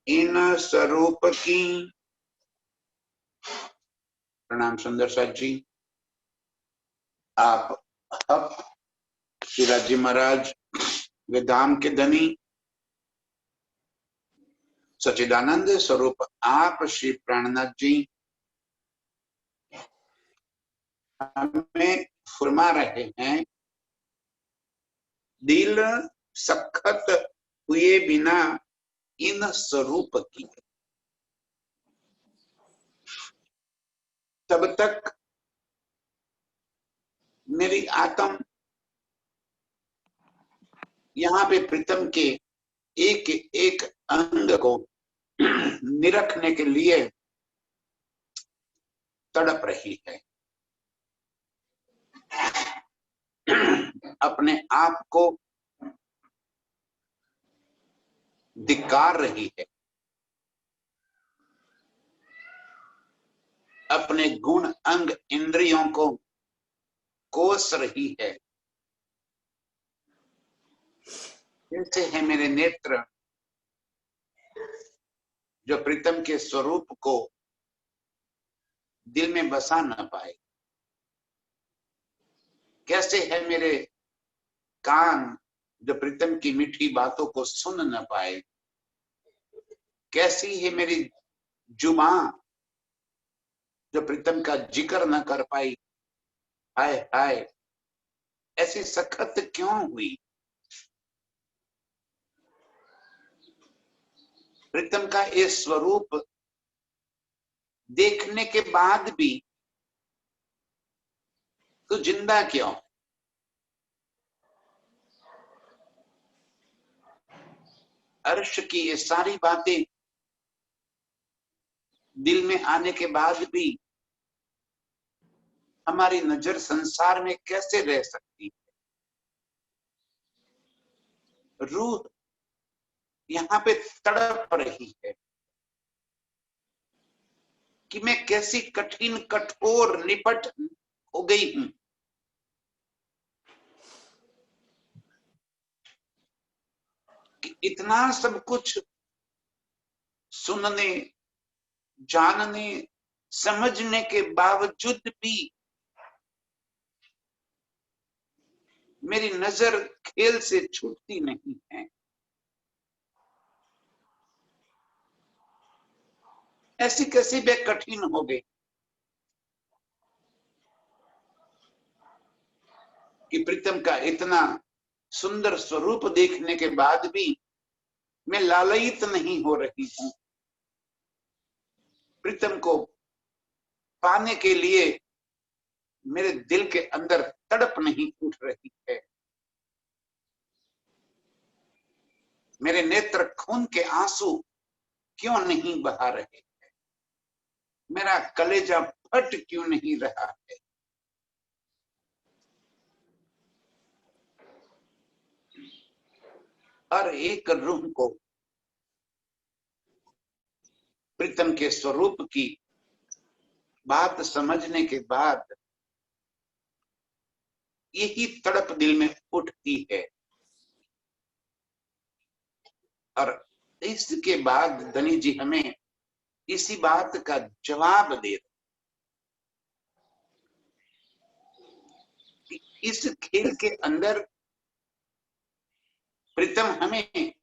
इन स्वरूप की। प्रणाम सुंदर साथ जी। आप शिवराज जी महाराज वे धाम के धनी सच्चिदानंद स्वरूप आप श्री प्राणनाथ जी हमें फरमा रहे हैं, दिल सखत हुए बिना इन स्वरूप की तब तक मेरी आत्म यहाँ पे प्रीतम के एक एक अंग को निरखने के लिए तड़प रही है, अपने आप को धिक्कार रही है, अपने गुण अंग इंद्रियों को कोस रही है। कैसे है मेरे नेत्र जो प्रीतम के स्वरूप को दिल में बसा न पाए। कैसे है मेरे कान जो प्रीतम की मीठी बातों को सुन न पाए। कैसी है मेरी जुबान जो प्रीतम का जिक्र न कर पाई। हाय हाय, ऐसी सखत क्यों हुई। प्रीतम का ये स्वरूप देखने के बाद भी तो जिंदा क्यों। अर्श की ये सारी बातें दिल में आने के बाद भी हमारी नजर संसार में कैसे रह सकती है। रूह यहाँ पे तड़प रही है कि मैं कैसी कठिन कठोर निपट हो गई हूं। कि इतना सब कुछ सुनने जानने समझने के बावजूद भी मेरी नजर खेल से छूटती नहीं है। ऐसी कैसी वे कठिन हो गई कि प्रीतम का इतना सुंदर स्वरूप देखने के बाद भी मैं लालयित नहीं हो रही हूं। प्रीतम को पाने के लिए मेरे दिल के अंदर तड़प नहीं उठ रही है। मेरे नेत्र खून के आंसू क्यों नहीं बहा रहे हैं। मेरा कलेजा फट क्यों नहीं रहा है। हर एक रूह को प्रीतम के स्वरूप की बात समझने के बाद यही तड़प दिल में उठती है। और इसके बाद धनी जी हमें इसी बात का जवाब दे रहे। इस खेल के अंदर प्रीतम हमें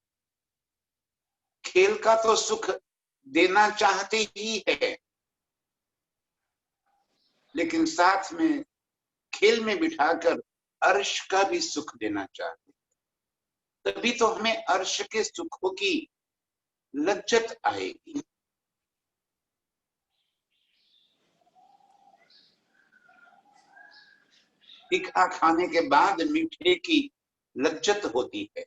खेल का तो सुख देना चाहते ही है, लेकिन साथ में खेल में बिठाकर अर्श का भी सुख देना चाहते। तभी तो हमें अर्श के सुखों की लज्जत आएगी। तीखा खाने के बाद मीठे की लज्जत होती है,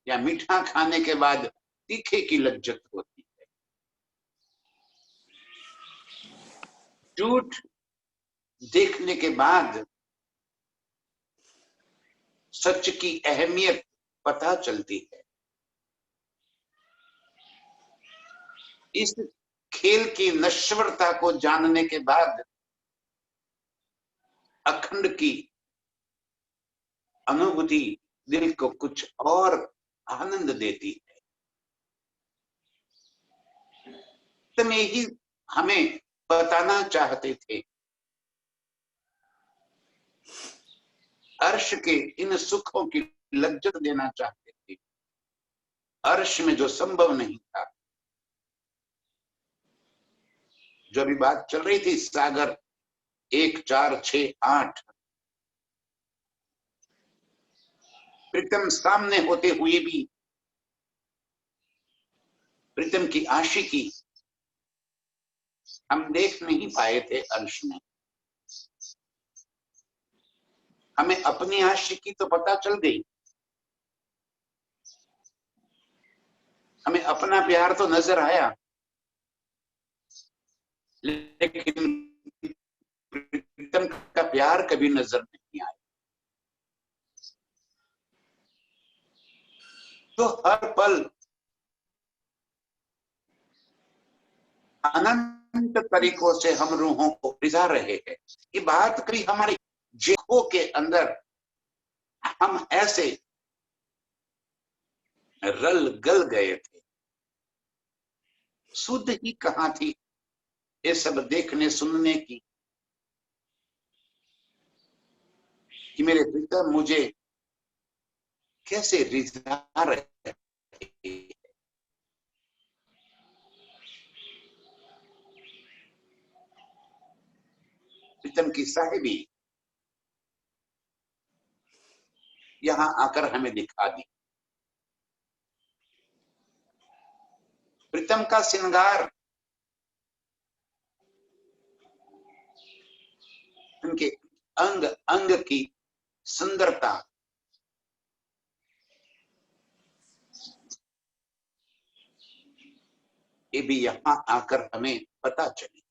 या मीठा खाने के बाद तीखे की लज्जत होती है। झूठ देखने के बाद सच की अहमियत पता चलती है। इस खेल की नश्वरता को जानने के बाद अखंड की अनुभूति दिल को कुछ और आनंद देती है। गीत में ही हमें बताना चाहते थे। अर्श के इन सुखों की लज्जत देना चाहते थे, अर्श में जो संभव नहीं था। जो अभी बात चल रही थी सागर 1 4 6 8, प्रीतम सामने होते हुए भी प्रीतम की आशिकी हम देख नहीं पाए थे अर्श में। हमें अपनी आशिकी तो पता चल गई, हमें अपना प्यार तो नजर आया, लेकिन प्रीतम का प्यार कभी नजर नहीं आया। तो हर पल अनंत तरीकों से हम रूहों को रिझा रहे हैं। ये बात करी हमारी जिह्वा के अंदर, हम ऐसे रल गल गए थे। सुध ही कहां थी ये सब देखने सुनने की, कि मेरे पिता मुझे कैसे रिझा रहे हैं। प्रीतम की साहिबी यहां आकर हमें दिखा दी। प्रीतम का श्रृंगार, उनके अंग अंग की सुंदरता, ये भी यहां आकर हमें पता चली।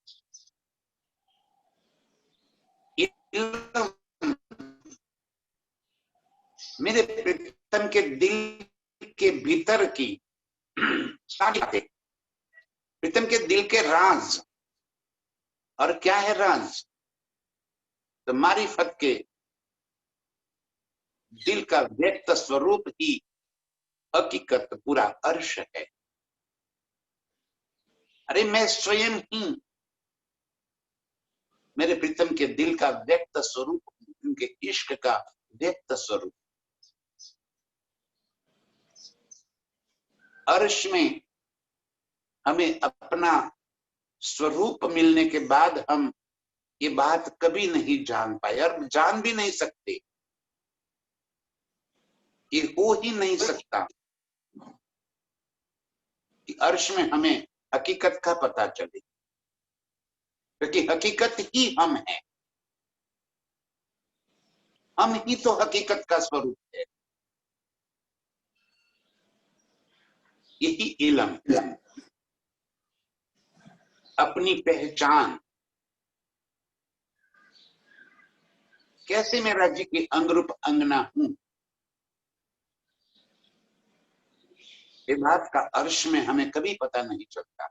मेरे प्रीतम के दिल के भीतर की सारी बातें, प्रीतम के दिल के राज, और क्या है राज? तो मारिफत के दिल का व्यक्त स्वरूप ही हकीकत पूरा अर्श है। अरे मैं स्वयं ही मेरे प्रीतम के दिल का व्यक्त स्वरूप, उनके इश्क का व्यक्त स्वरूप। अर्श में हमें अपना स्वरूप मिलने के बाद हम ये बात कभी नहीं जान पाए, और जान भी नहीं सकते, ये हो ही नहीं सकता कि अर्श में हमें हकीकत का पता चले, क्योंकि हकीकत ही हम हैं। हम ही तो हकीकत का स्वरूप है। यही इल्म, अपनी पहचान, कैसे मैं राज्य की अंगरूप अंगना हूं, ये बात का अर्श में हमें कभी पता नहीं चलता।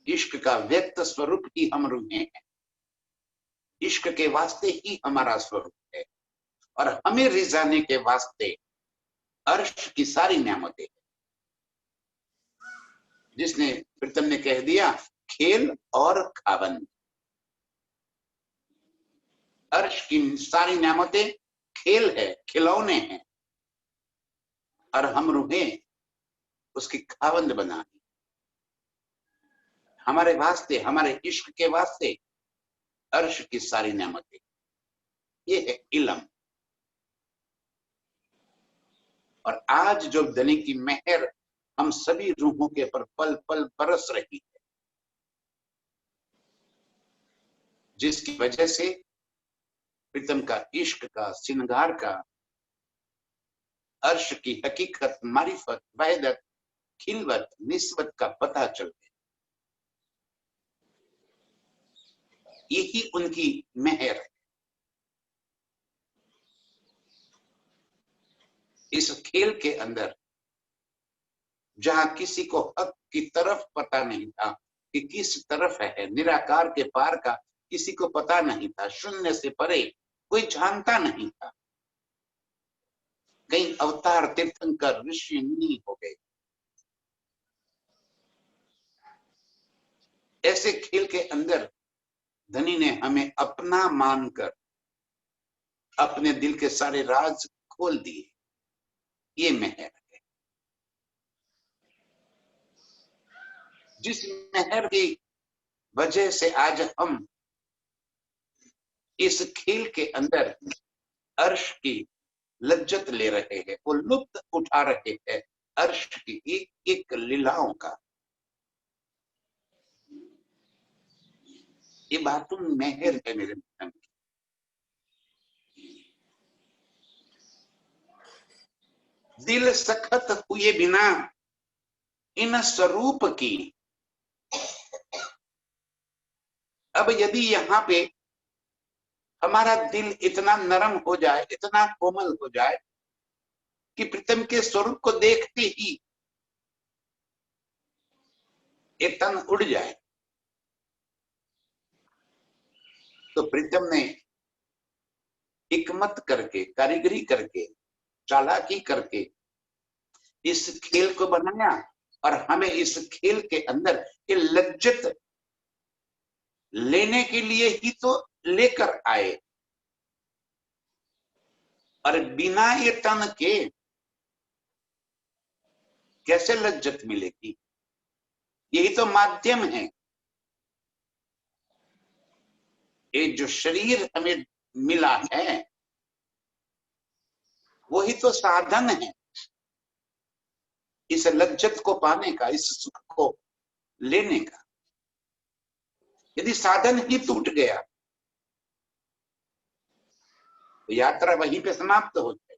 इश्क का व्यक्त स्वरूप ही हम रूहें हैं, इश्क के वास्ते ही हमारा स्वरूप है, और हमें रिझाने के वास्ते अर्श की सारी नेमतें। जिसने प्रीतम ने कह दिया खेल और खावन, अर्श की सारी नेमतें खेल है, खिलौने हैं, और हम रूहें उसकी खावंद बना दी। हमारे वास्ते, हमारे इश्क के वास्ते अर्श की सारी नेमतें, ये है इल्म। और आज जो धनी की मेहर हम सभी रूहों के पर पल पल बरस रही है, जिसकी वजह से प्रीतम का इश्क का, श्रृंगार का, अर्श की हकीकत, मारिफत, वहदत, खिलवत, निस्बत का पता चल गया। यही उनकी मेहर है। इस खेल के अंदर जहां किसी को हक की तरफ पता नहीं था कि किस तरफ है, निराकार के पार का किसी को पता नहीं था, शून्य से परे कोई जानता नहीं था, कई अवतार तीर्थंकर ऋषि मुनि हो गए। ऐसे खेल के अंदर धनी ने हमें अपना मानकर अपने दिल के सारे राज खोल दिए। ये मेहर है। जिस मेहर की वजह से आज हम इस खेल के अंदर अर्श की लज्जत ले रहे हैं, वो लुत्फ उठा रहे हैं अर्श की एक एक लीलाओं का। ये बात मेहर है मेरे मन की। दिल सखत हुए बिना इन स्वरूप की। अब यदि यहाँ पे हमारा दिल इतना नरम हो जाए, इतना कोमल हो जाए कि प्रीतम के स्वरूप को देखते ही ये तन उड़ जाए, तो प्रीतम ने हिकमत करके, कारीगरी करके, चालाकी करके इस खेल को बनाया और हमें इस खेल के अंदर ये लज्जत लेने के लिए ही तो लेकर आए। और बिना ये तन के कैसे लज्जत मिलेगी? यही तो माध्यम है। ये जो शरीर हमें मिला है वही तो साधन है इस लज्जत को पाने का, इस सुख को लेने का। यदि साधन ही टूट गया तो यात्रा वहीं पे समाप्त हो जाए।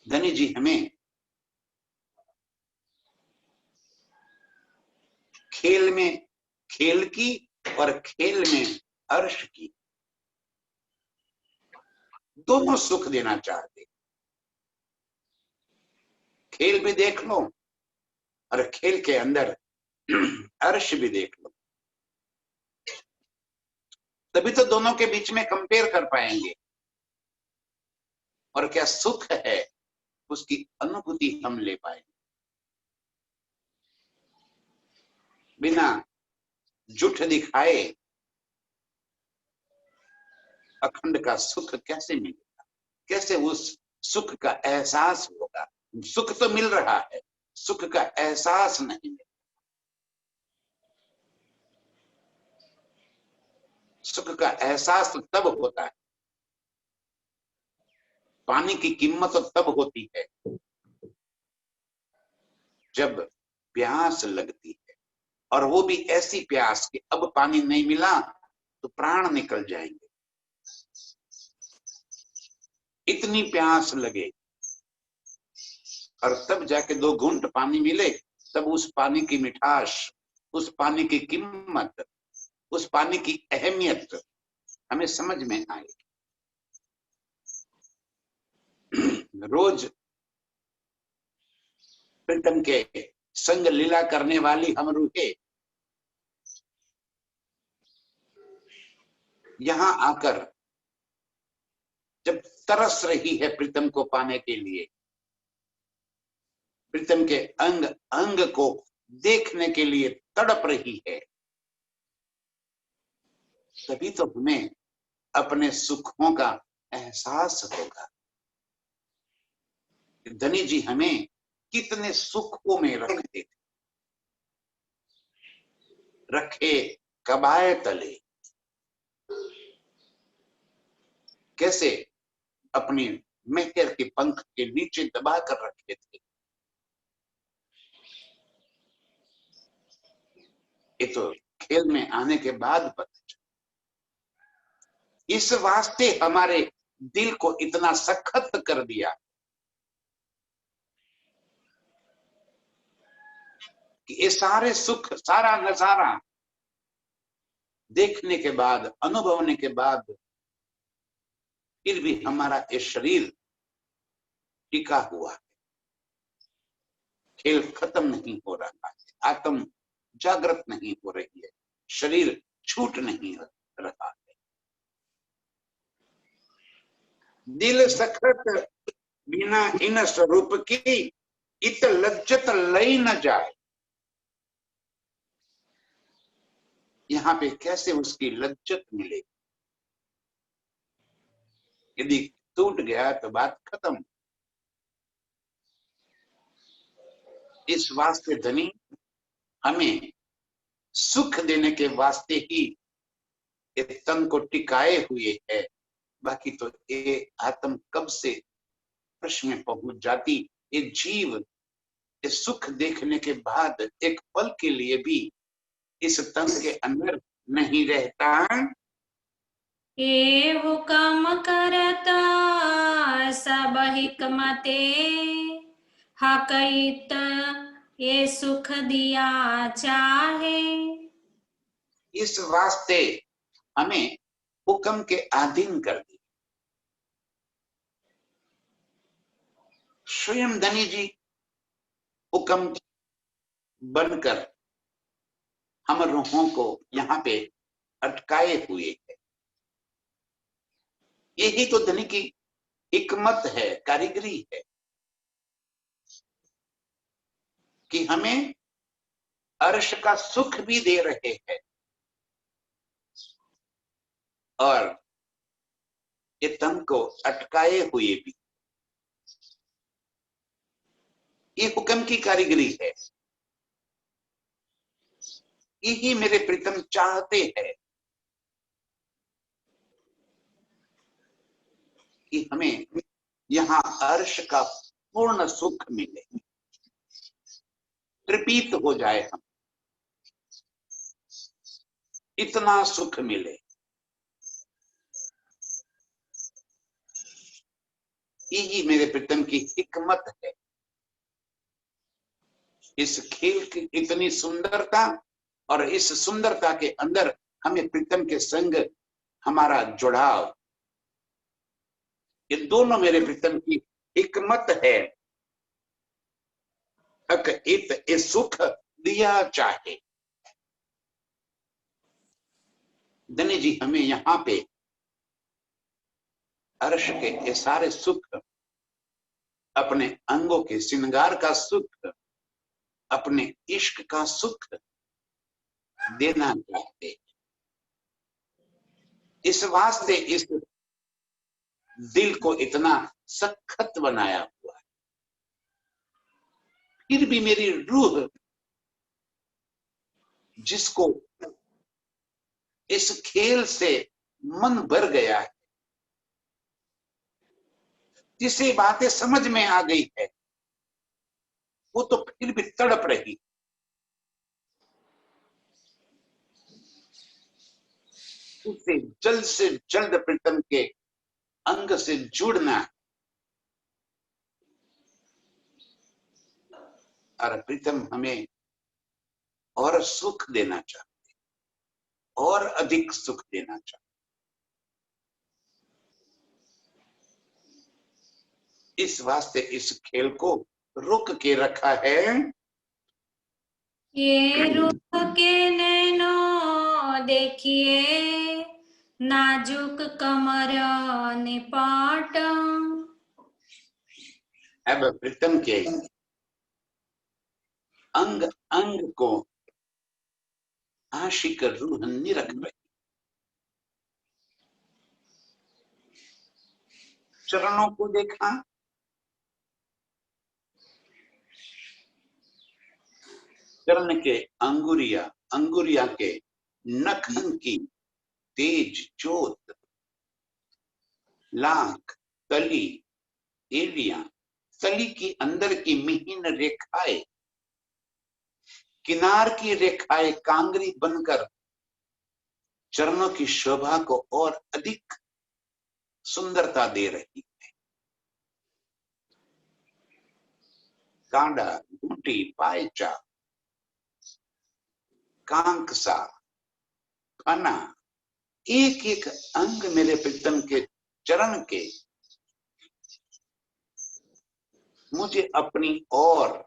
धनी जी हमें खेल में खेल की और खेल में अर्श की दोनों सुख देना चाहते। खेल भी देख लो और खेल के अंदर अर्श भी देख लो, तभी तो दोनों के बीच में कंपेयर कर पाएंगे। और क्या सुख है उसकी अनुभूति हम ले पाएंगे। बिना जुठ दिखाए अखंड का सुख कैसे मिलेगा? कैसे उस सुख का एहसास होगा? सुख तो मिल रहा है, सुख का एहसास नहीं मिल। सुख का एहसास तो तब होता है, पानी की कीमत तो तब होती है जब प्यास लगती है, और वो भी ऐसी प्यास कि अब पानी नहीं मिला तो प्राण निकल जाएंगे। इतनी प्यास लगे और तब जाके 2 घूंट पानी मिले, तब उस पानी की मिठास, उस पानी की कीमत, उस पानी की अहमियत हमें समझ में आएगी। रोज प्रीतम के संग लीला करने वाली हम रूहे यहां आकर जब तरस रही है प्रीतम को पाने के लिए, प्रीतम के अंग अंग को देखने के लिए तड़प रही है, तभी तो हमें अपने सुखों का एहसास होगा। धनी जी हमें कितने सुखों में रख देते, रखे कबाए तले, कैसे अपनी मेहर के पंख के नीचे दबा कर रखे थे। ये तो खेल में आने के बाद पता चला। इस वास्ते हमारे दिल को इतना सख्त कर दिया कि ये सारे सुख, सारा नजारा देखने के बाद, अनुभवने के बाद फिर भी हमारा ये शरीर टिका हुआ है। खेल खत्म नहीं हो रहा है, आत्म जागृत नहीं हो रही है, शरीर छूट नहीं रहा है। दिल सखत बिना इन स्वरूप की, इत लज्जत लई न जाए। यहाँ पे कैसे उसकी लज्जत मिलेगी? यदि टूट गया तो बात खत्म। इस वास्ते धनी हमें सुख देने के वास्ते ही ये तन को टिकाए हुए है। बाकी तो ये आत्म कब से प्रश्न में पहुंच जाती। ये जीव ये सुख देखने के बाद एक पल के लिए भी इस तन के अंदर नहीं रहता। ये हुक्म करता सब हिकमते, हकईत ये सुख दिया चाहे। इस वास्ते हमें हुक्म के अधीन कर दी। स्वयं धनी जी हुक्म बनकर हम रूहों को यहाँ पे अटकाए हुए है। यही तो धनी की हिकमत है, कारीगरी है कि हमें अर्श का सुख भी दे रहे हैं और ये तन को अटकाए हुए भी। ये हुक्म की कारीगरी है। यही मेरे प्रीतम चाहते हैं कि हमें यहाँ अर्श का पूर्ण सुख मिले, तृप्त हो जाए, हम इतना सुख मिले। यही मेरे प्रीतम की हिकमत है। इस खेल की इतनी सुंदरता और इस सुंदरता के अंदर हमें प्रीतम के संग हमारा जुड़ाव, ये दोनों मेरे प्रीतम की हिकमत है। हक इत ये सुख दिया चाहे। धनी जी हमें यहाँ पे अर्श के ये सारे सुख, अपने अंगों के श्रृंगार का सुख, अपने इश्क का सुख देना चाहते। इस वास्ते इस दिल को इतना सख्त बनाया हुआ है। फिर भी मेरी रूह जिसको इस खेल से मन भर गया है, जिसे बातें समझ में आ गई है, वो तो फिर भी तड़प रही। उसे जल्द से जल्द प्रीतम के अंग से जुड़ना है। और प्रीतम हमें और सुख देना चाहते, और अधिक सुख देना चाहते। इस वास्ते इस खेल को रुक के रखा है। ये रुख के नैनो देखिए, नाजुक कमर निपाट। अब प्रीतम के अंग अंग को आशिक रूह निरख रही। चरणों को देखा, चरण के अंगुरिया, अंगुरिया के नखन की तेज जोत, लाख, तली, एलियां, तली की अंदर की महीन रेखाएं, किनार की रेखाएं कांगरी बनकर चरणों की शोभा को और अधिक सुंदरता दे रही है। कांडा, घूंटी, पायचा, कांकसा, फना, एक एक अंग मेरे प्रीतम के चरण के मुझे अपनी ओर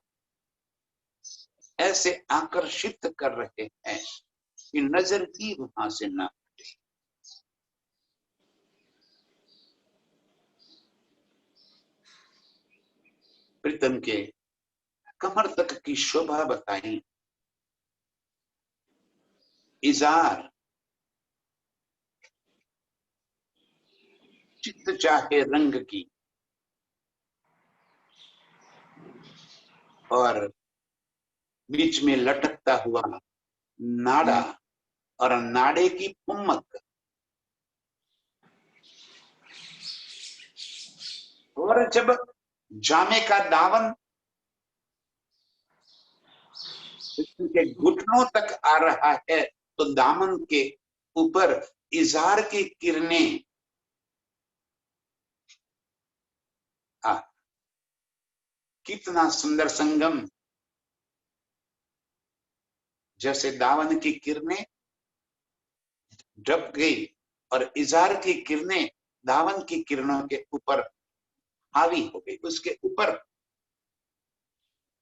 ऐसे आकर्षित कर रहे हैं कि नजर भी वहां से ना हटे। प्रीतम के कमर तक की शोभा बताई। इजार चित्त चाहे रंग की, और बीच में लटकता हुआ नाड़ा और नाड़े की पुम्मक, और जब जामे का दामन के घुटनों तक आ रहा है तो दामन के ऊपर इजार की किरणें, कितना सुंदर संगम। जैसे दामन की किरणें ढक गई और इजार की किरणें दामन की किरणों के ऊपर हावी हो गई, उसके ऊपर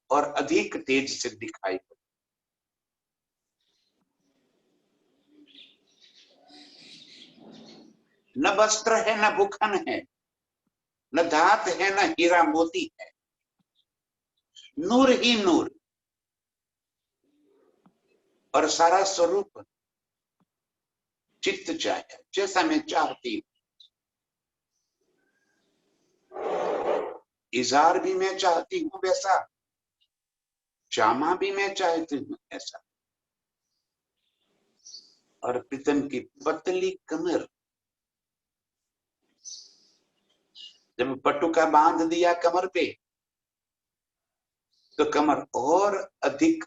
और अधिक तेज से दिखाई पड़ी। न वस्त्र है, न भूखन है, न धात है, न हीरा मोती है, नूर ही नूर, और सारा स्वरूप चित्त चाहे जैसा मैं चाहती हूं। इजार भी मैं चाहती हूं वैसा, जामा भी मैं चाहती हूं ऐसा, और प्रीतम की पतली कमर, जब पटुका बांध दिया कमर पे तो कमर और अधिक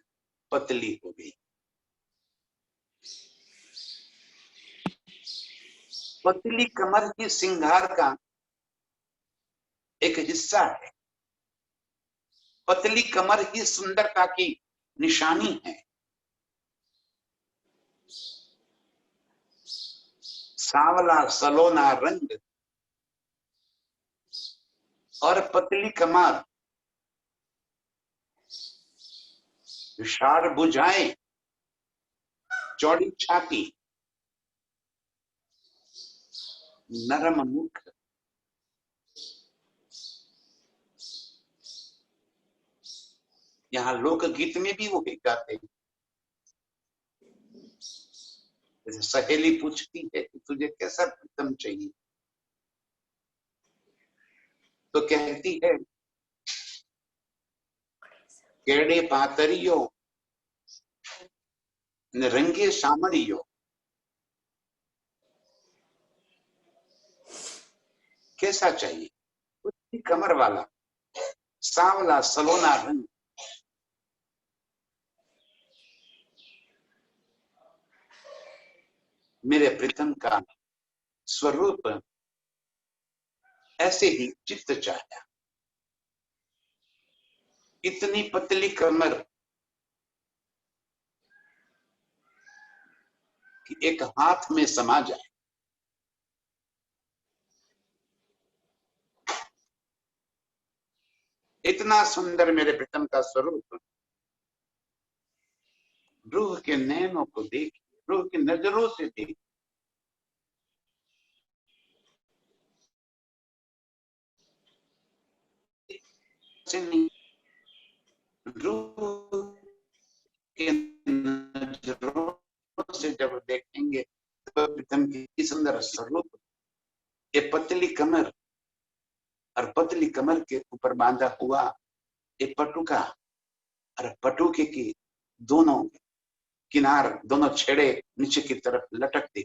पतली हो गई। पतली कमर ही श्रृंगार का एक हिस्सा है, पतली कमर ही सुंदरता की निशानी है। सांवला सलोना रंग और पतली कमर, विशाल भुजाएं, चौड़ी छाती, नरम मुख, यहाँ लोकगीत में भी वो गाते हैं। जैसे सहेली पूछती है कि तुझे कैसा प्रीतम चाहिए, तो कहती है केड़े पातरियो रंगे सामरियो, कैसा चाहिए, उसकी कमर वाला, सांवला सलोना रंग, मेरे प्रीतम का स्वरूप ऐसे ही चित्त चाहा। इतनी पतली कमर कि एक हाथ में समा जाए, इतना सुंदर मेरे प्रीतम का स्वरूप। रूह के नैनों को देखिए, रूह की नजरों से देखिए, रूह के नजरों से जब देखेंगे तो प्रीतम की सुंदर स्वरूप, ये पतली कमर और पतली कमर के ऊपर बांधा हुआ ये पटुका, और पटुके की दोनों किनार, दोनों छेड़े नीचे की तरफ लटकते,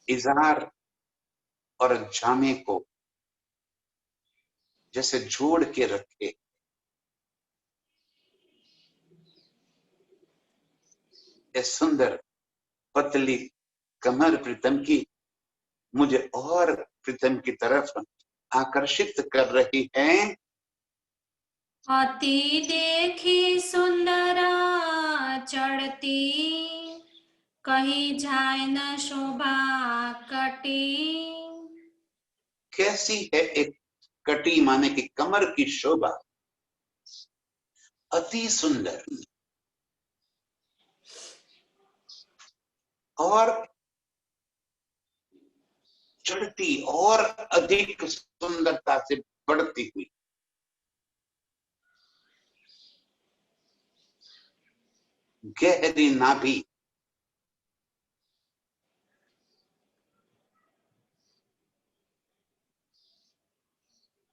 इजार और जामे को जैसे जोड़ के रखे। ये सुंदर पतली कमर प्रीतम की मुझे और प्रीतम की तरफ आकर्षित कर रही है। अति देखी सुंदरा चढ़ती, कहीं जाए न शोभा कटी। कैसी है एक कटी, माने की कमर की शोभा, अति सुंदर, और चढ़ती और अधिक सुंदरता से बढ़ती हुई। गहरी नाभि,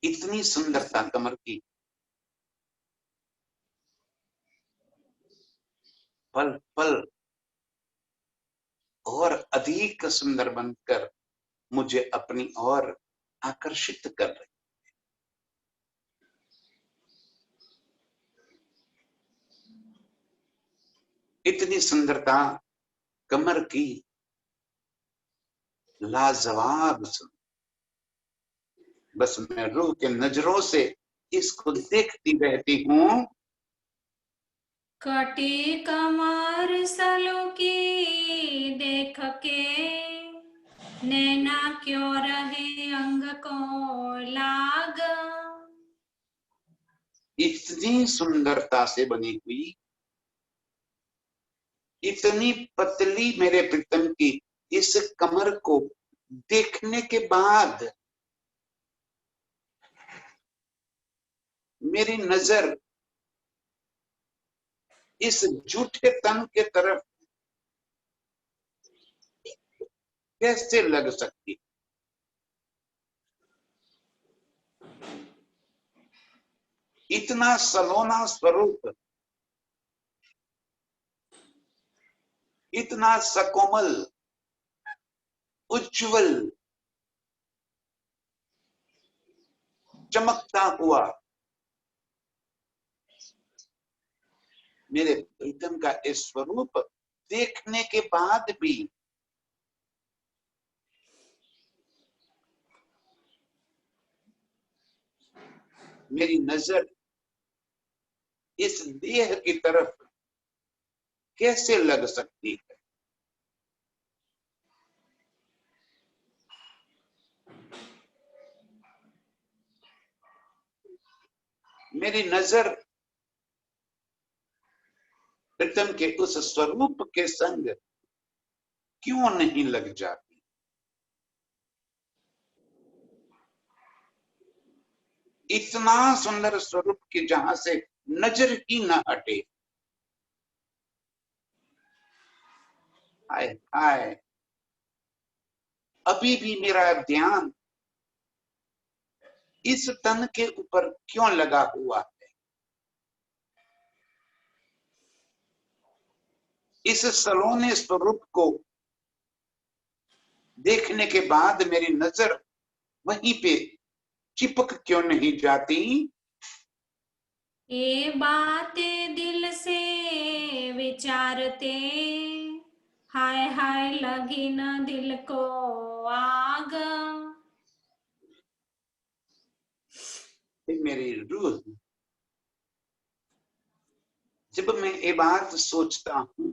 इतनी सुंदरता कमर की, पल पल और अधिक सुंदर बनकर मुझे अपनी ओर आकर्षित कर रही। इतनी सुंदरता कमर की, लाजवाब सुंदर। बस मैं रूह के नजरों से इसको देखती रहती हूँ। कटी कमर सलो की देख के, नैना क्यों रहे अंग को लाग। इतनी सुंदरता से बनी हुई, इतनी पतली मेरे प्रीतम की इस कमर को देखने के बाद मेरी नजर इस झूठे तन के तरफ कैसे लग सकती। इतना सलोना स्वरूप, इतना सकोमल, उज्जवल, चमकता हुआ मेरे प्रीतम का इस स्वरूप देखने के बाद भी मेरी नजर इस देह की तरफ कैसे लग सकती है। मेरी नजर प्रीतम के उस स्वरूप के संग क्यों नहीं लग जाती। इतना सुंदर स्वरूप की जहां से नजर ही न हटे। हाय हाय, अभी भी मेरा ध्यान इस तन के ऊपर क्यों लगा हुआ है। इस सलोने स्वरूप को देखने के बाद मेरी नजर वहीं पे चिपक क्यों नहीं जाती। ये बातें दिल से विचारते, हाय हाय लगी न दिल को आग। मेरी रूह, जब मैं ये बात सोचता हूँ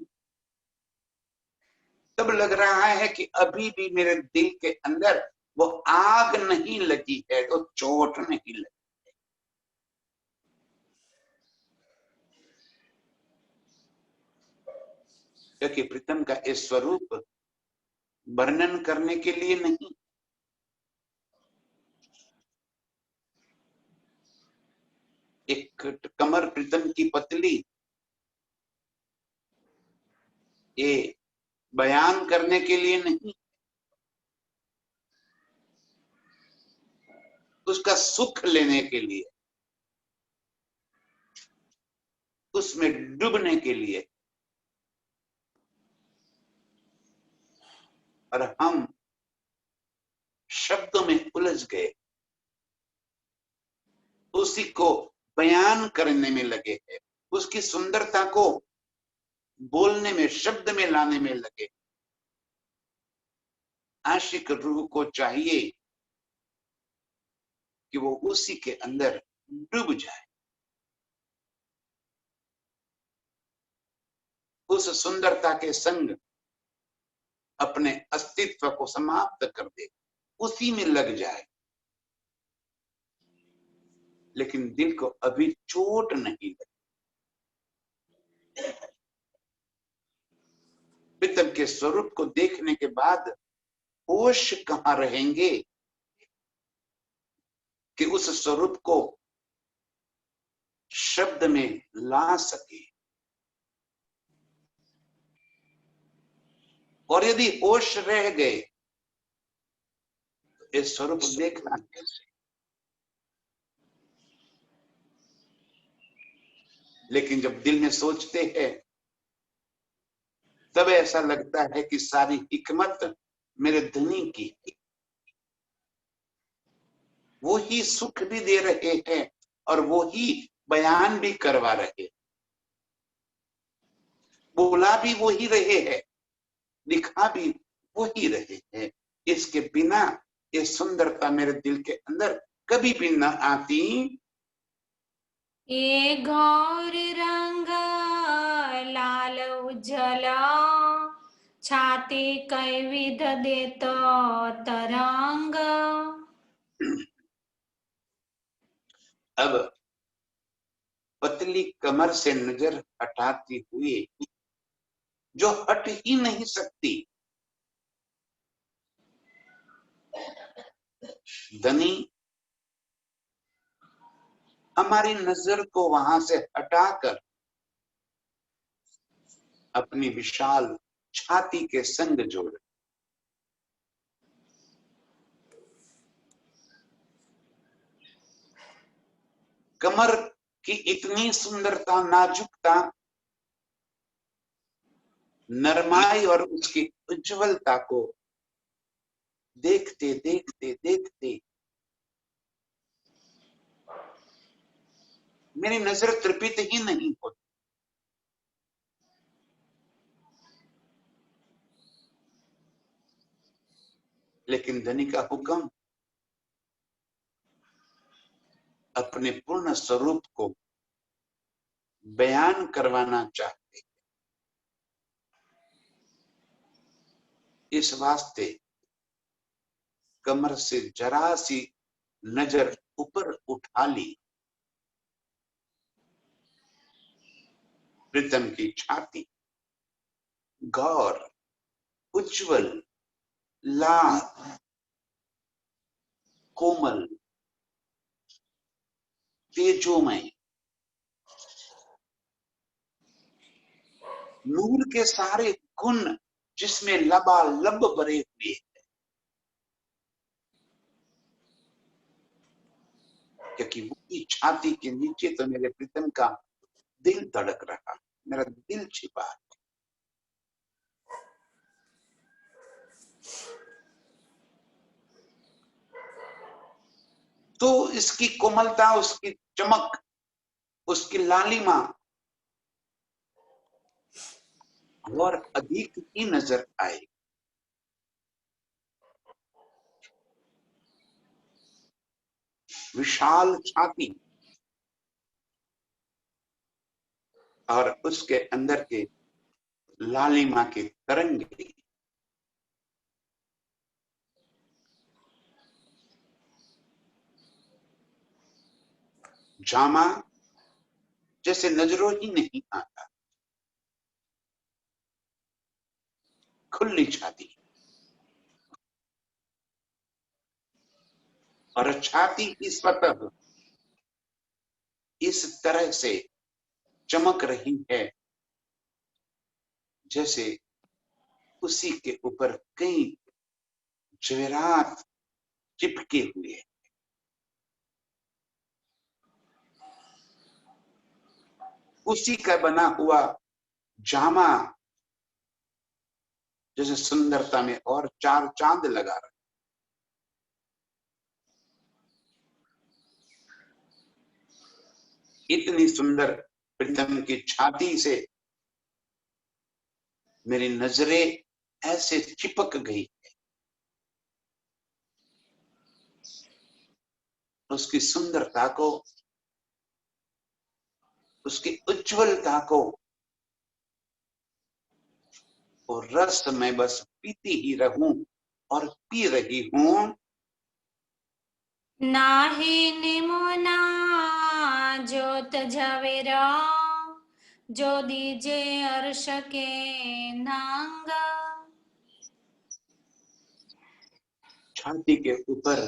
तब लग रहा है कि अभी भी मेरे दिल के अंदर वो आग नहीं लगी है, तो चोट नहीं लगी। क्योंकि प्रीतम का इस स्वरूप वर्णन करने के लिए नहीं, एक कमर प्रीतम की पतली, ये बयान करने के लिए नहीं, उसका सुख लेने के लिए, उसमें डूबने के लिए। और हम शब्दों में उलझ गए, उसी को बयान करने में लगे हैं, उसकी सुंदरता को बोलने में, शब्द में लाने में लगे। आशिक रूह को चाहिए कि वो उसी के अंदर डूब जाए, उस सुंदरता के संग अपने अस्तित्व को समाप्त कर दे, उसी में लग जाए। लेकिन दिल को अभी चोट नहीं लगी। प्रीतम के स्वरूप को देखने के बाद होश कहाँ रहेंगे कि उस स्वरूप को शब्द में ला सके। और यदि होश रह गए तो ये स्वरूप देखना कैसे। लेकिन जब दिल में सोचते हैं तब ऐसा लगता है कि सारी हिकमत मेरे धनी की, वो ही सुख भी दे रहे हैं और वो ही बयान भी करवा रहे, बोला भी वो ही रहे हैं, लिखा भी वो ही रहे हैं। इसके बिना ये सुंदरता मेरे दिल के अंदर कभी भी न आती। ये घोर रंग लाल उज्जल छाती कैविध देत तरंग। अब पतली कमर से नजर हटाती हुई, जो हट ही नहीं सकती, धनी हमारी नजर को वहां से हटाकर अपनी विशाल छाती के संग जोड़। कमर की इतनी सुंदरता, नाजुकता, नरमाई और उसकी उज्जवलता को देखते देखते देखते मेरी नजर तृपित ही नहीं होती। लेकिन धनी का हुक्म अपने पूर्ण स्वरूप को बयान करवाना चाहते, इस वास्ते कमर से जरा सी नजर ऊपर उठा ली। प्रीतम की छाती गौर, उज्जवल, लाल, कोमल, तेजोमय, नूर के सारे गुण जिसमें लबालब भरे हुए, क्योंकि वो छाती के नीचे तो मेरे प्रीतम का दिल धड़क रहा, मेरा दिल छिपा है। तो इसकी कोमलता, उसकी चमक, उसकी लालिमा और अधिक ही नजर आए। विशाल छाती और उसके अंदर के लालिमा के तरंगे, जामा जैसे नजरों ही नहीं आता, खुली छाती और छाती की सतह इस तरह से चमक रही है जैसे उसी के ऊपर कई जवेरात चिपके हुए। उसी का बना हुआ जामा जैसे सुंदरता में और चार चांद लगा रहा। इतनी सुंदर प्रीतम की छाती से मेरी नजरें ऐसे चिपक गई, उसकी सुंदरता को, उसकी उज्जवलता को और रस में बस पीती ही रहूं और पी रही हूं। नाहि निमुना जोत झवेरा जो दीजे अर्श के नांग। छाती के ऊपर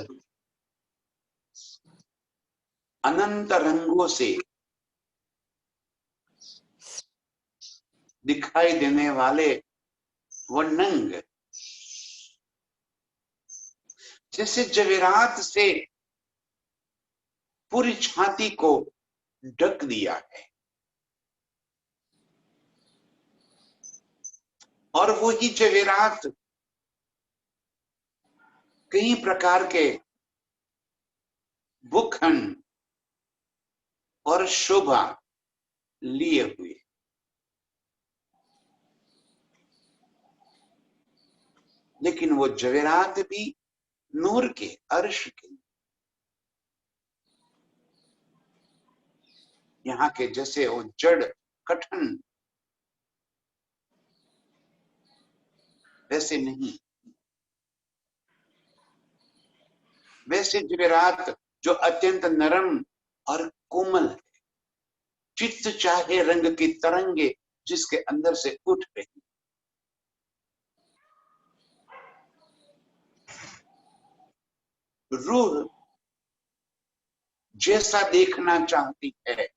अनंत रंगों से दिखाई देने वाले वो नंग जैसे जवेरात से पूरी छाती को ढक दिया है, और वो ही जवेरात कई प्रकार के भूखंड और शोभा लिए हुए, लेकिन वो जवेरात भी नूर के, अर्श के, यहाँ के जैसे वो जड़ कठिन वैसे नहीं। वैसे जवेरात जो अत्यंत नरम और कोमल है, चित्त चाहे रंग की तरंगे जिसके अंदर से उठ रही, रूह जैसा देखना चाहती है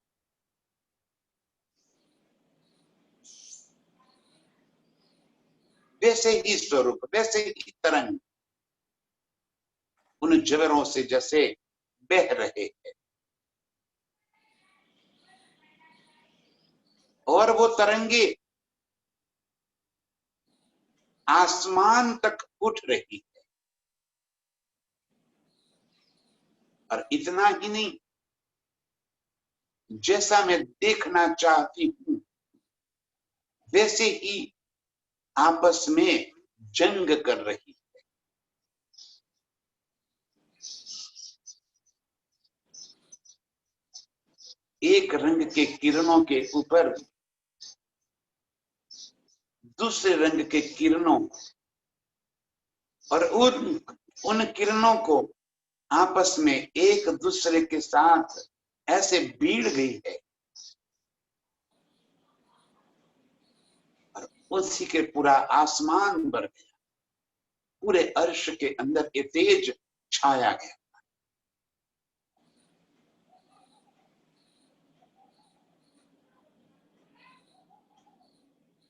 वैसे ही स्वरूप, वैसे ही तरंग उन जवरों से जैसे बह रहे हैं, और वो तरंगे आसमान तक उठ रही है। और इतना ही नहीं, जैसा मैं देखना चाहती हूं वैसे ही आपस में जंग कर रही है। एक रंग के किरणों के ऊपर दूसरे रंग के किरणों, और उन किरणों को आपस में एक दूसरे के साथ ऐसे भीड़ गई है, और उसी के पूरा आसमान भर गया, पूरे अर्श के अंदर ये तेज छाया गया।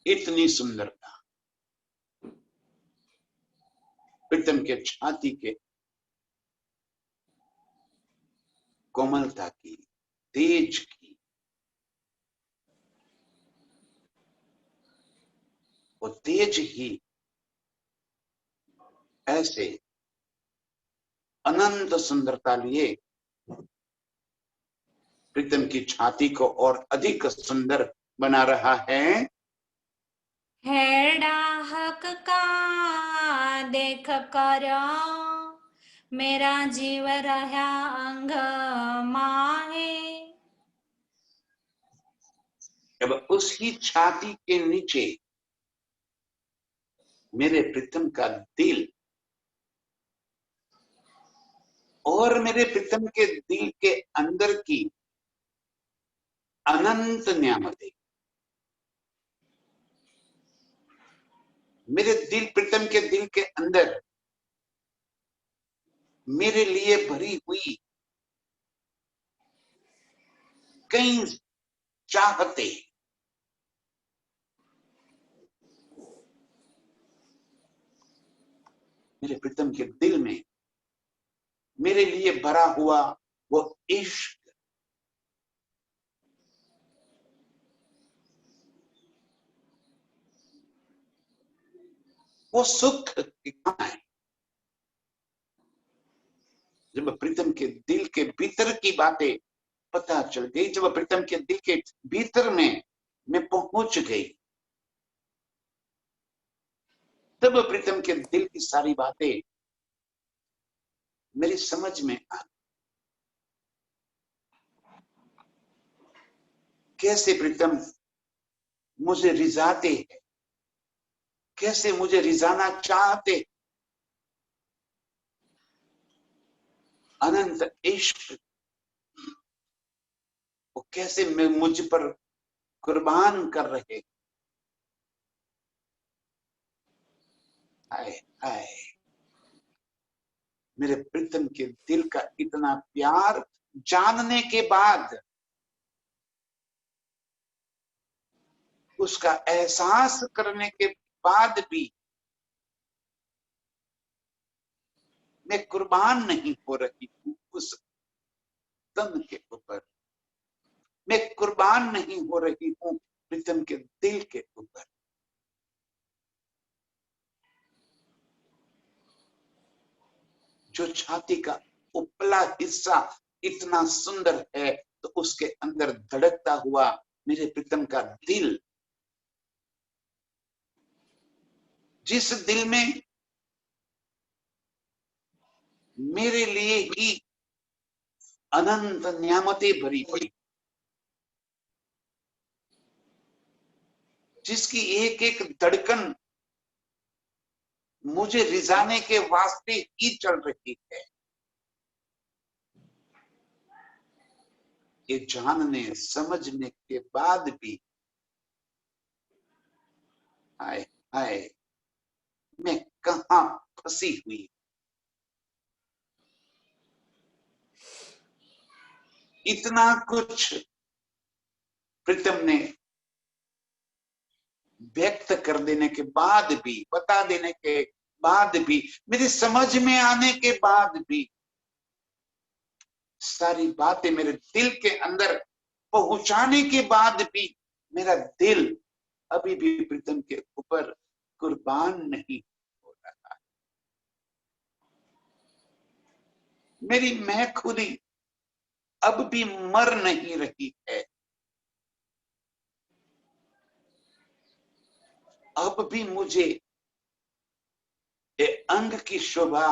इतनी सुंदरता प्रीतम के छाती के कोमलता की, तेज की, वो तेज ही ऐसे अनंत सुंदरता लिए प्रीतम की छाती को और अधिक सुंदर बना रहा है। है डाहक का देख कर मेरा जीव रहा अंग माहे। जब उसकी छाती के नीचे मेरे प्रीतम का दिल, और मेरे प्रीतम के दिल के अंदर की अनंत नियामतें, मेरे दिल, प्रीतम के दिल के अंदर मेरे लिए भरी हुई कई चाहते, मेरे प्रीतम के दिल में मेरे लिए भरा हुआ वो इश्क, वो सुख कहाँ है। जब प्रीतम के दिल के भीतर की बातें पता चल गई, जब प्रीतम के दिल के भीतर में मैं पहुंच गई, तब प्रीतम के दिल की सारी बातें मेरी समझ में आ, कैसे प्रीतम मुझे रिझाते हैं, कैसे मुझे रिझाना चाहते, अनंत इश्क वो कैसे मैं मुझ पर कुर्बान कर रहे। आए आए मेरे प्रीतम के दिल का इतना प्यार जानने के बाद, उसका एहसास करने के बाद भी मैं कुर्बान नहीं हो रही हूं उस तन के ऊपर, मैं कुर्बान नहीं हो रही हूं प्रीतम के दिल के ऊपर। जो छाती का उपला हिस्सा इतना सुंदर है, तो उसके अंदर धड़कता हुआ मेरे प्रीतम का दिल, जिस दिल में मेरे लिए ही अनंत नियामतें भरी पड़ी, जिसकी एक एक धड़कन मुझे रिझाने के वास्ते ही चल रही है, ये जानने समझने के बाद भी हाय हाय मैं कहां फंसी हुई। इतना कुछ प्रीतम ने व्यक्त कर देने के बाद भी, बता देने के बाद भी, मेरी समझ में आने के बाद भी, सारी बातें मेरे दिल के अंदर पहुंचाने के बाद भी, मेरा दिल अभी भी प्रीतम के ऊपर कुर्बान नहीं हो रहा। मेरी मैं खुदी अब भी मर नहीं रही है, अब भी मुझे ये अंग की शोभा,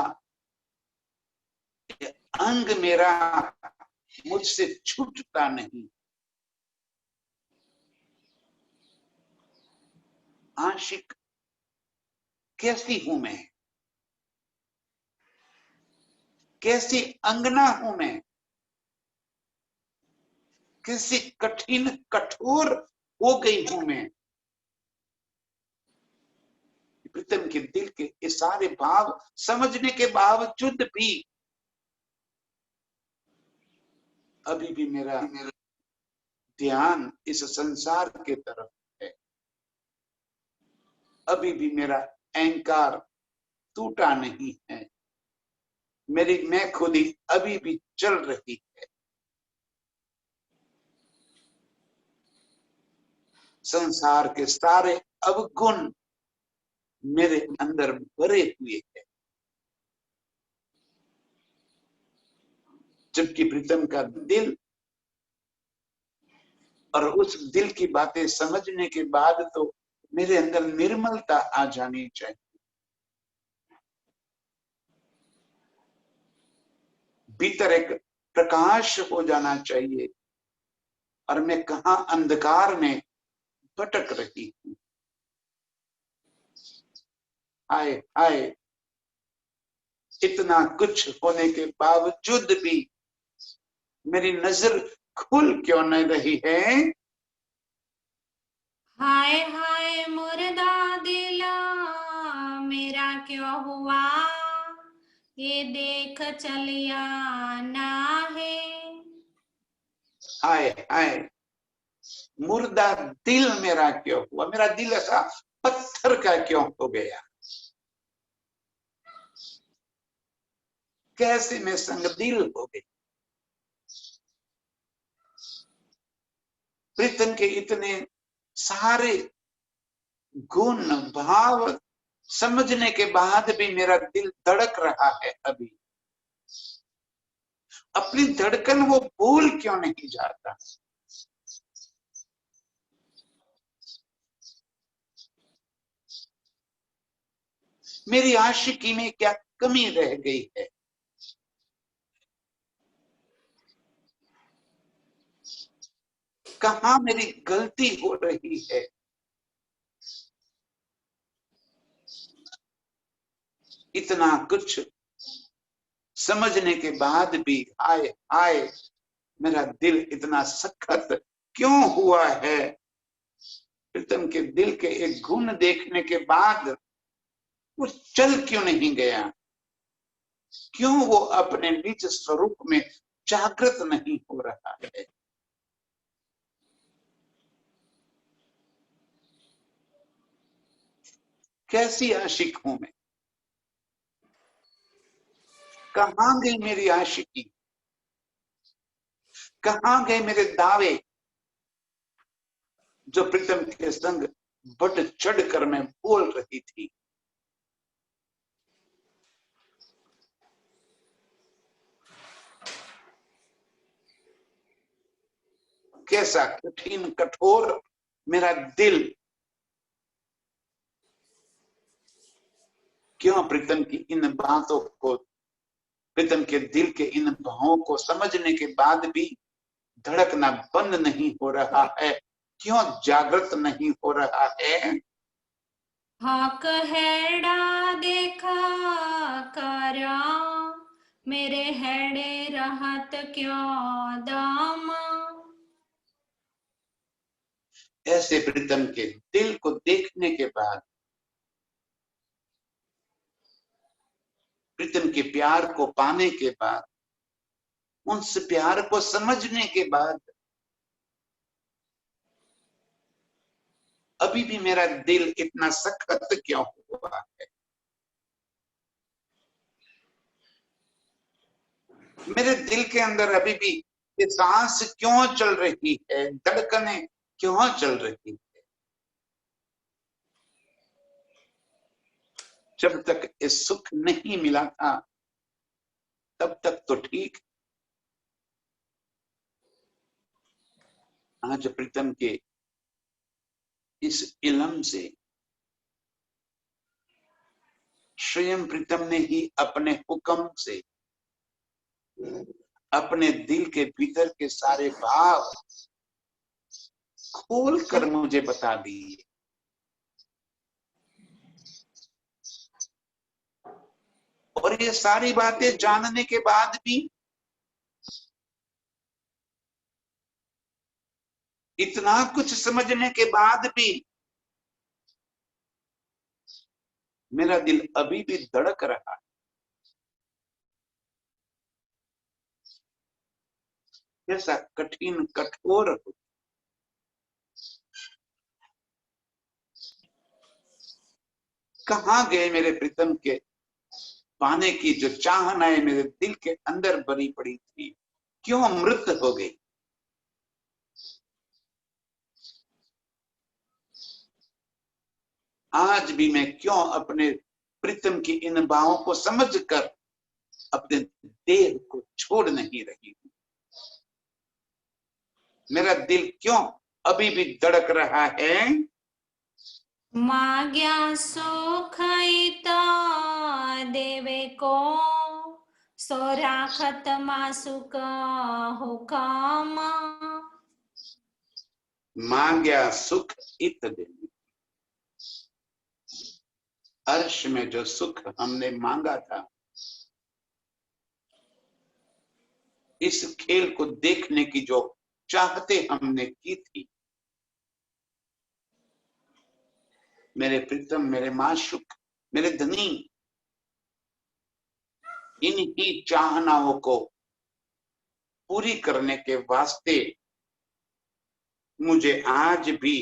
ये अंग मेरा मुझसे छूटता नहीं। आशिक कैसी हूं मैं, कैसी अंगना हूं मैं, कैसी कठिन कठोर हो गई हूं मैं। प्रीतम के दिल के ये सारे भाव समझने के बावजूद भी अभी भी मेरा ध्यान इस संसार के तरफ है, अभी भी मेरा अहंकार टूटा नहीं है, मेरी मैं खुदी अभी भी चल रही है। संसार के सारे अवगुण मेरे अंदर भरे हुए हैं, जबकि प्रीतम का दिल और उस दिल की बातें समझने के बाद तो मेरे अंदर निर्मलता आ जानी चाहिए, भीतर एक प्रकाश हो जाना चाहिए, और मैं कहां अंधकार में भटक रही हूं। हाय हाय इतना कुछ होने के बावजूद भी मेरी नजर खुल क्यों न रही है। हाय हाय मुर्दा दिला मेरा क्यों हुआ, ये देख चलिया ना है। हाय हाय मुर्दा दिल मेरा क्यों हुआ, मेरा दिल ऐसा पत्थर का क्यों हो गया, कैसे मैं संगदिल हो गई। प्रीतम के इतने सारे गुण भाव समझने के बाद भी मेरा दिल धड़क रहा है, अभी अपनी धड़कन वो भूल क्यों नहीं जाता। मेरी आशिकी में क्या कमी रह गई है, कहां मेरी गलती हो रही है। इतना कुछ समझने के बाद भी हाय हाय मेरा दिल इतना सख्त क्यों हुआ है। प्रीतम के दिल के एक गुण देखने के बाद वो चल क्यों नहीं गया। क्यों वो अपने निज स्वरूप में जागृत नहीं हो रहा है? कैसी आशिक हूं मैं? कहां गई मेरी आशिकी? कहां गए मेरे दावे जो प्रीतम के संग बढ़ चढ़कर मैं बोल रही थी? कैसा कठिन कठोर मेरा दिल, क्यों प्रीतम की इन बातों को, प्रीतम के दिल के इन भावों को समझने के बाद भी धड़कना बंद नहीं हो रहा है? क्यों जागृत नहीं हो रहा है? हक हेड़ा देखा करा मेरे हेड़े रहत क्यों दाम। ऐसे प्रीतम के दिल को देखने के बाद, प्रीतम के प्यार को पाने के बाद, उस प्यार को समझने के बाद अभी भी मेरा दिल इतना सख्त क्यों हुआ है? मेरे दिल के अंदर अभी भी ये सांस क्यों चल रही है? धड़कनें क्यों चल रही है? जब तक ये सुख नहीं मिला था तब तक तो ठीक। आज प्रीतम के इस इलम से स्वयं प्रीतम ने ही अपने हुक्म से अपने दिल के भीतर के सारे भाव खोल कर मुझे बता दिए। और ये सारी बातें जानने के बाद भी, इतना कुछ समझने के बाद भी मेरा दिल अभी भी धड़क रहा है। कैसा कठिन कठोर। कहां गए मेरे प्रीतम के पाने की जो चाहनाएं मेरे दिल के अंदर भरी पड़ी थी, क्यों मृत हो गई? आज भी मैं क्यों अपने प्रीतम की इन बाहों को समझकर अपने देह को छोड़ नहीं रही हूं? मेरा दिल क्यों अभी भी धड़क रहा है? माग्या सुख तो देवे को सो राखत मासुक हुकम। मांग्या सुख इत देवी। अर्श में जो सुख हमने मांगा था, इस खेल को देखने की जो चाहते हमने की थी, मेरे प्रीतम, मेरे माशुक, मेरे धनी, इनकी चाहनाओं को पूरी करने के वास्ते मुझे आज भी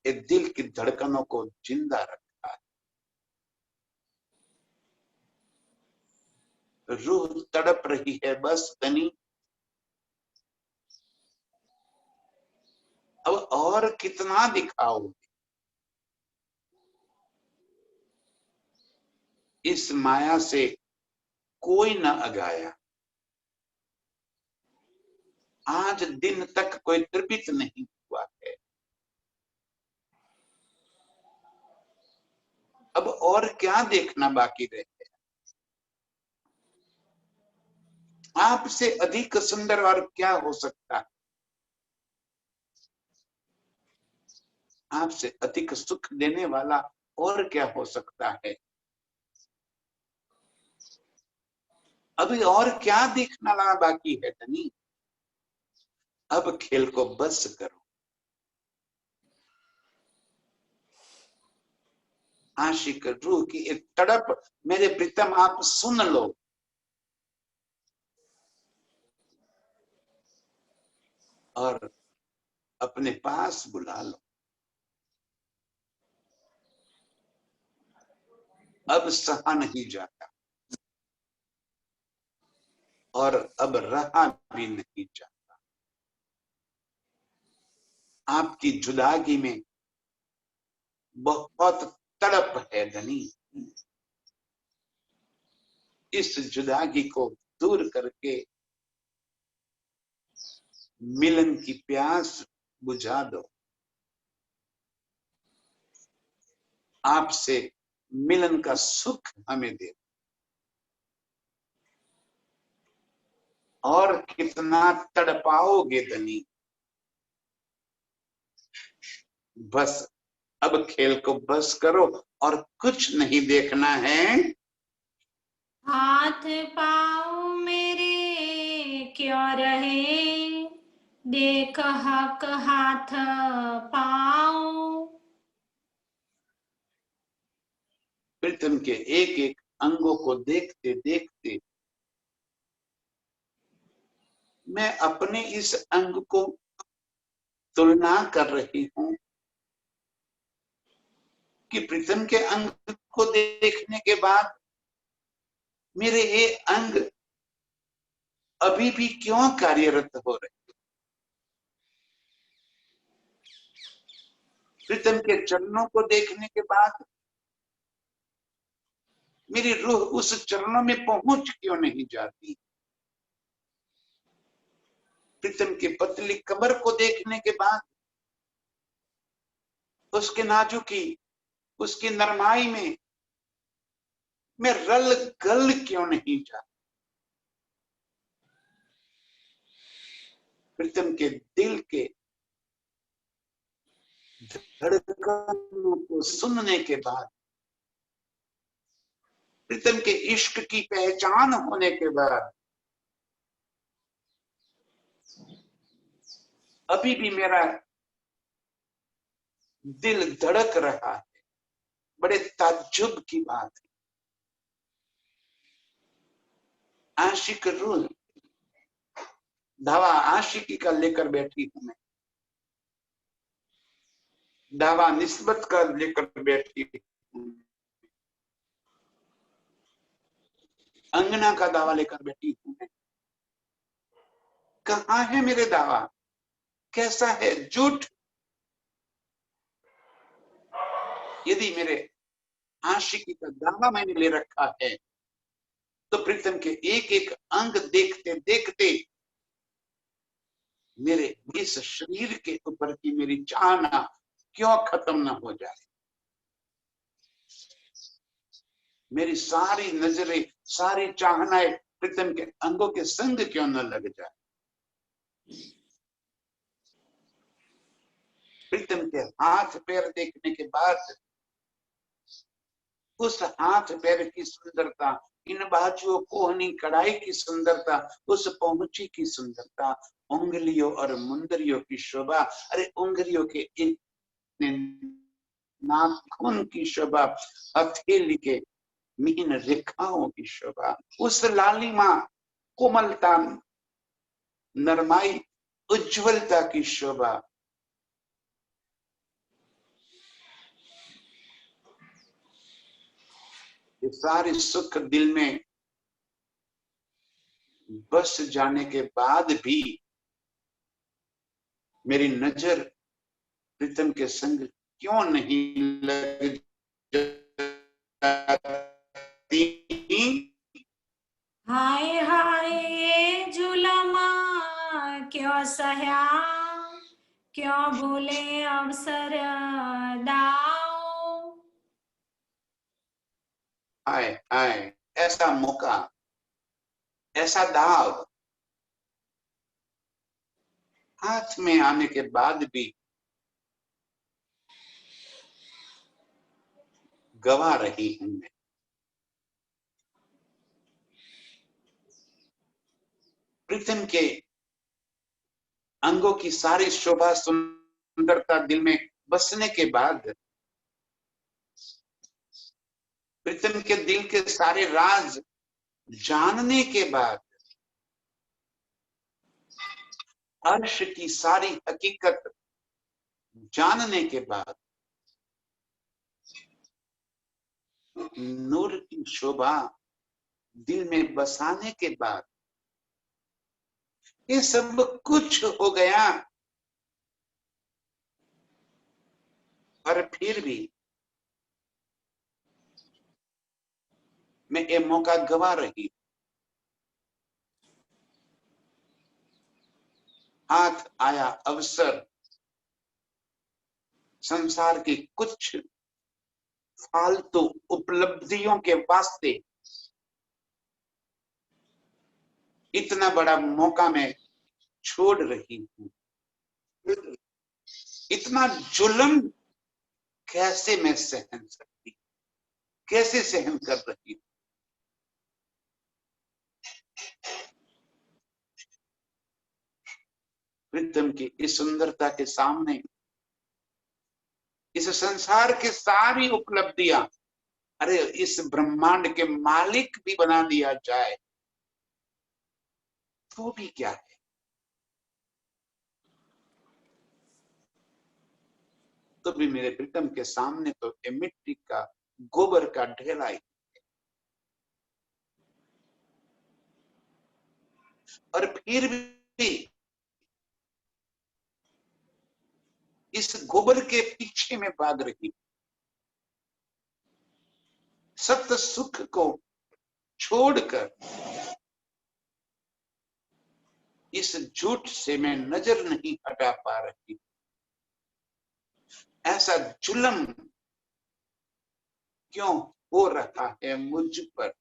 ये दिल की धड़कनों को जिंदा रखा है। रूह तड़प रही है बस धनी, अब और कितना दिखाओगे? इस माया से कोई न अगाया, आज दिन तक कोई तृपित नहीं हुआ है। अब और क्या देखना बाकी रह गया? आपसे अधिक सुंदर और क्या हो सकता है? आपसे अधिक सुख देने वाला और क्या हो सकता है? अभी और क्या देखना लगा बाकी है धनी? अब खेल को बस करो। आशिक रूह की एक तड़प, मेरे प्रीतम आप सुन लो। और अपने पास बुला लो। अब सहा नहीं जाता और अब रहा भी नहीं जाता। आपकी जुदागी में बहुत तड़प है धनी। इस जुदागी को दूर करके मिलन की प्यास बुझा दो। आपसे मिलन का सुख हमें दे। और कितना तड़पाओगे धनी। बस अब खेल को बस करो और कुछ नहीं देखना है। हाथ पाँव मेरे क्यों रहे, देख हक हाथ पाँव। प्रीतम के एक एक अंगों को देखते देखते मैं अपने इस अंग को तुलना कर रही हूं कि प्रीतम के अंग को देखने के बाद मेरे ये अंग अभी भी क्यों कार्यरत हो रहे। प्रीतम के चरणों को देखने के बाद मेरी रूह उस चरणों में पहुंच क्यों नहीं जाती। प्रीतम की पतली कमर को देखने के बाद उसके नाजुकी, उसकी नरमाई में मैं रल गल क्यों नहीं जाती। प्रीतम के दिल के धड़कनों को सुनने के बाद, प्रीतम के इश्क की पहचान होने के बाद अभी भी मेरा दिल धड़क रहा है। बड़े ताज्जुब की बात है। आशिक रूह दावा आशिकी का लेकर बैठी हूं मैं, दावा निस्बत का लेकर बैठी हूं, अंगना का दावा लेकर बैठी हूं मैं। कहां है मेरे दावा, कैसा है झूठ। यदि मेरे आशिकी का दावा मैंने ले रखा है तो प्रीतम के एक एक अंग देखते देखते मेरे इस शरीर के ऊपर की मेरी चाहना क्यों खत्म ना हो जाए। मेरी सारी नजरें, सारी चाहनाएं प्रीतम के अंगों के संग क्यों न लग जाए। प्रीतम के हाथ पैर देखने के बाद उस हाथ पैर की सुंदरता, इन बाजुओं कोहनी कढ़ाई की सुंदरता, उस पहुंची की सुंदरता, उंगलियों और मुंदरियों की शोभा, अरे उंगलियों के इन नाखून की शोभा, हथेली के मीन रेखाओं की शोभा, उस लालिमा, कोमलता, नरमाई, उज्जवलता की शोभा। ये सारे सुख दिल में बस जाने के बाद भी मेरी नजर प्रीतम के संग क्यों नहीं लग जाती। हाय हाय जुलमा क्यों सह्या, क्यों भूले अवसर दाओ। हाय हाय, ऐसा मौका, ऐसा दाव हाथ में आने के बाद भी गवा रही हूं मैं। प्रीतम के अंगों की सारी शोभा सुंदरता दिल में बसने के बाद प्रीतम के दिल के सारे राज जानने के बाद, अर्श की सारी हकीकत जानने के बाद, नूर की शोभा दिल में बसाने के बाद, ये सब कुछ हो गया, पर फिर भी मैं ये मौका गवा रही। हाथ आया अवसर, संसार की कुछ फालतू उपलब्धियों के वास्ते इतना बड़ा मौका मैं छोड़ रही हूं। इतना जुल्म कैसे मैं सहन सकती, कैसे सहन कर रही हूं। प्रीतम की इस सुंदरता के सामने, इस संसार की सारी उपलब्धियां, अरे इस ब्रह्मांड के मालिक भी बना दिया जाए तो भी क्या है। तो भी मेरे प्रीतम के सामने तो ये मिट्टी का, गोबर का ढेला ही। और फिर भी इस गोबर के पीछे में भाग रही। सत्य सुख को छोड़कर इस झूठ से मैं नजर नहीं हटा पा रही। ऐसा जुल्म क्यों हो रहा है मुझ पर।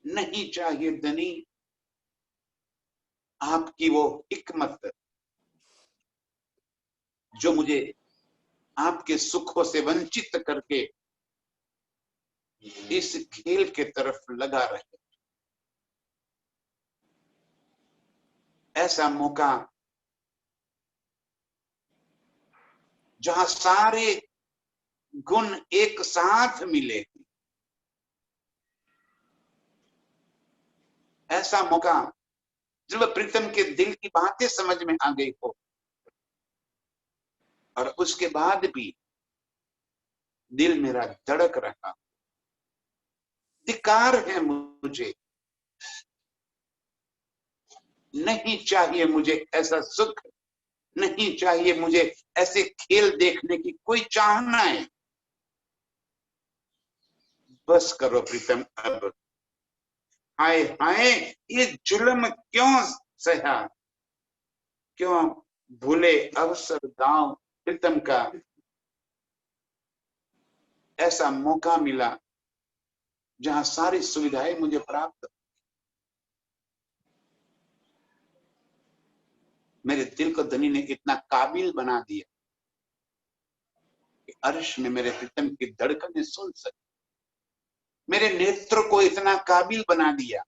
नहीं चाहिए धनी आपकी वो हिकमत जो मुझे आपके सुखों से वंचित करके इस खेल के तरफ लगा रहे। ऐसा मौका जहां सारे गुण एक साथ मिले, ऐसा मौका जब प्रीतम के दिल की बातें समझ में आ गई हो और उसके बाद भी दिल मेरा धड़क रहा। धिक्कार है मुझे, नहीं चाहिए मुझे ऐसा सुख, नहीं चाहिए मुझे ऐसे खेल देखने की कोई चाहना है। बस करो प्रीतम अब। हाय हाय, ये जुल्म क्यों सहा, क्यों भूले अवसर दांव। प्रीतम का ऐसा मौका मिला जहां सारी सुविधाएं मुझे प्राप्त, मेरे दिल को धनी ने इतना काबिल बना दिया कि अर्श में मेरे प्रीतम की धड़कनें सुन सके। मेरे नेत्र को इतना काबिल बना दिया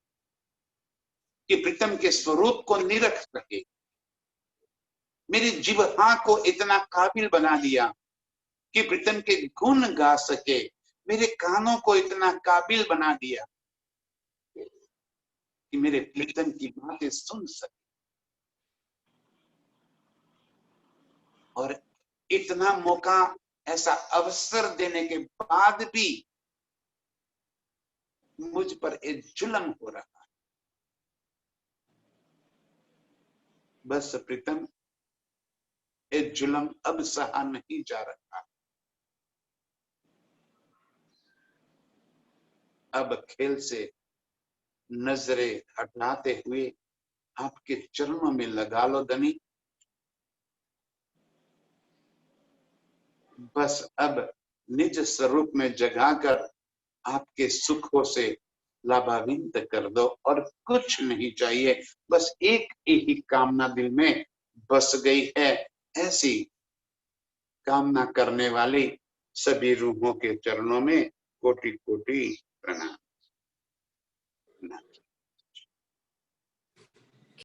कि प्रीतम के स्वरूप को निरख सके। मेरी जिह्वा को इतना काबिल बना दिया कि प्रीतम के गुण गा सके। मेरे कानों को इतना काबिल बना दिया कि मेरे प्रीतम की बातें सुन सके। और इतना मौका, ऐसा अवसर देने के बाद भी मुझ पर एक जुल्म हो रहा है। बस प्रीतम, एक जुल्म अब सहा नहीं जा रहा। अब खेल से नजरें हटाते हुए आपके चरणों में लगा लो धनी। बस अब निज स्वरूप में जगाकर आपके सुखों से लाभान्वित कर दो और कुछ नहीं चाहिए। बस एक ही कामना दिल में बस गई है। ऐसी कामना करने वाली सभी रूहों के चरणों में कोटि कोटि प्रणाम।